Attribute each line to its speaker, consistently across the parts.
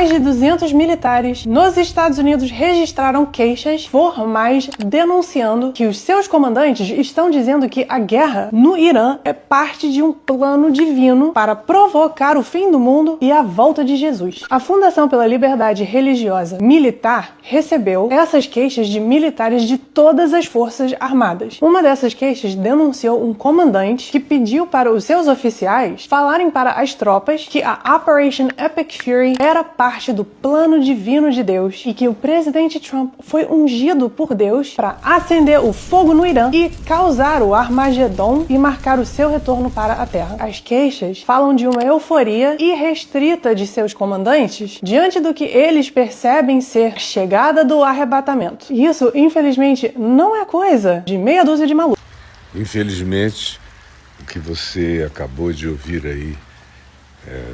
Speaker 1: mais de 200 militares nos Estados Unidos registraram queixas formais denunciando que os seus comandantes estão dizendo que a guerra no Irã é parte de um plano divino para provocar o fim do mundo e a volta de Jesus. A Fundação pela Liberdade Religiosa Militar recebeu essas queixas de militares de todas as forças armadas. Uma dessas queixas denunciou um comandante que pediu para os seus oficiais falarem para as tropas que a Operation Epic Fury era parte do plano divino de Deus e que o presidente Trump foi ungido por Deus para acender o fogo no Irã e causar o Armagedon e marcar o seu retorno para a Terra. As queixas falam de uma euforia irrestrita de seus comandantes diante do que eles percebem ser a chegada do arrebatamento. E isso, infelizmente, não é coisa de meia dúzia de malucos.
Speaker 2: Infelizmente, o que você acabou de ouvir aí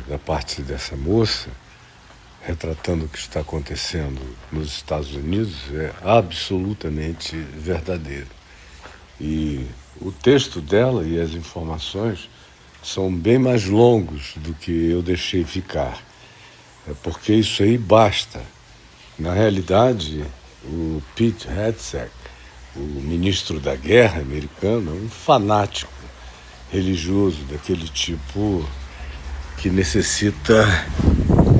Speaker 2: da parte dessa moça, retratando o que está acontecendo nos Estados Unidos, é absolutamente verdadeiro. E o texto dela e as informações são bem mais longos do que eu deixei ficar. Porque isso aí basta. Na realidade, o Pete Hegseth, o ministro da guerra americano, é um fanático religioso daquele tipo que necessita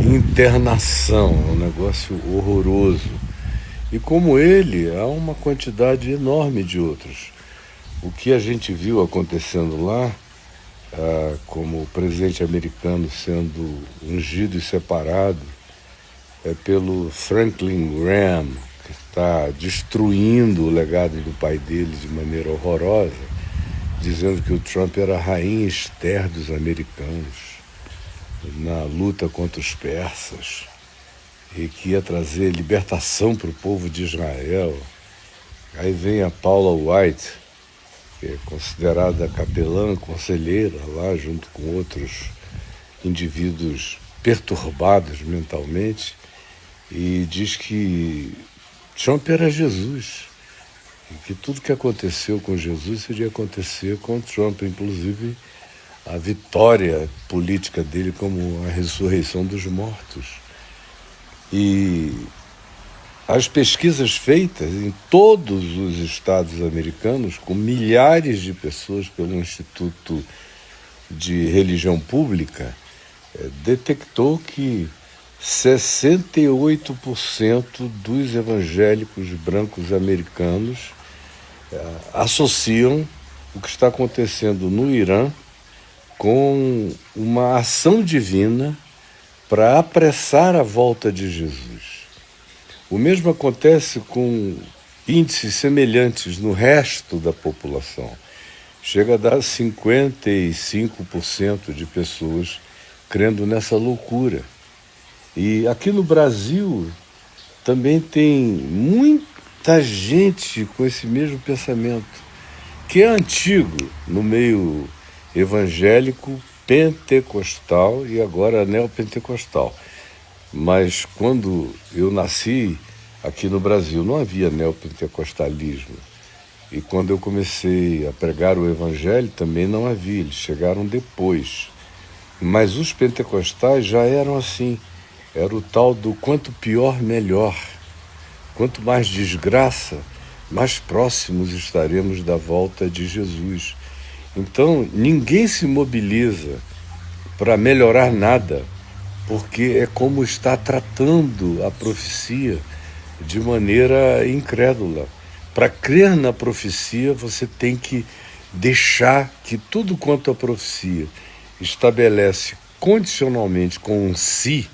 Speaker 2: internação, é um negócio horroroso. E como ele, há uma quantidade enorme de outros. O que a gente viu acontecendo lá, como o presidente americano sendo ungido e separado pelo Franklin Graham, que está destruindo o legado do pai dele de maneira horrorosa, dizendo que o Trump era a rainha Esther dos americanos na luta contra os persas e que ia trazer libertação para o povo de Israel. Aí vem a Paula White, que é considerada capelã, conselheira lá, junto com outros indivíduos perturbados mentalmente, e diz que Trump era Jesus, e que tudo que aconteceu com Jesus iria acontecer com Trump, inclusive a vitória política dele como a ressurreição dos mortos. E as pesquisas feitas em todos os estados americanos, com milhares de pessoas pelo Instituto de Religião Pública, detectou que 68% dos evangélicos brancos americanos associam o que está acontecendo no Irã com uma ação divina para apressar a volta de Jesus. O mesmo acontece com índices semelhantes no resto da população. Chega a dar 55% de pessoas crendo nessa loucura. E aqui no Brasil também tem muita gente com esse mesmo pensamento, que é antigo no meio evangélico, pentecostal e agora neopentecostal. Mas quando eu nasci aqui no Brasil não havia neopentecostalismo. E quando eu comecei a pregar o evangelho também não havia, eles chegaram depois. Mas os pentecostais já eram assim, era o tal do quanto pior, melhor. Quanto mais desgraça, mais próximos estaremos da volta de Jesus. Então, ninguém se mobiliza para melhorar nada, porque é como está tratando a profecia de maneira incrédula. Para crer na profecia, você tem que deixar que tudo quanto a profecia estabelece condicionalmente com um si.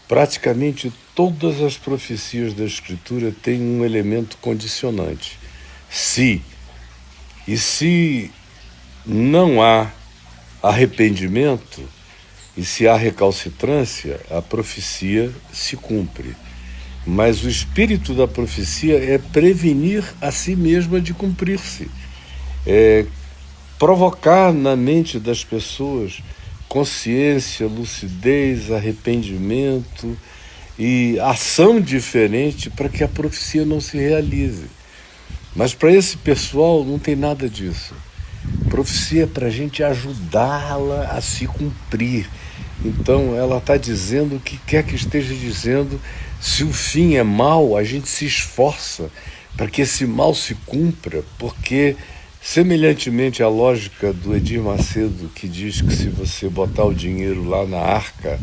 Speaker 2: Praticamente todas as profecias da Escritura têm um elemento condicionante, se. E se não há arrependimento, e se há recalcitrância, a profecia se cumpre. Mas o espírito da profecia é prevenir a si mesma de cumprir-se. É provocar na mente das pessoas consciência, lucidez, arrependimento e ação diferente para que a profecia não se realize. Mas para esse pessoal não tem nada disso. Profecia é para a gente ajudá-la a se cumprir. Então ela está dizendo o que quer que esteja dizendo. Se o fim é mal, a gente se esforça para que esse mal se cumpra, porque, semelhantemente à lógica do Edir Macedo, que diz que se você botar o dinheiro lá na arca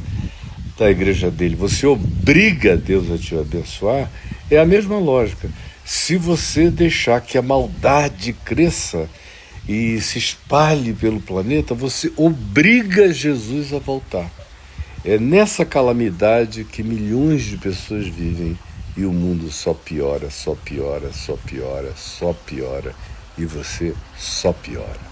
Speaker 2: da igreja dele, você obriga Deus a te abençoar, é a mesma lógica. Se você deixar que a maldade cresça e se espalhe pelo planeta, você obriga Jesus a voltar. É nessa calamidade que milhões de pessoas vivem e o mundo só piora, só piora, só piora, só piora e você só piora.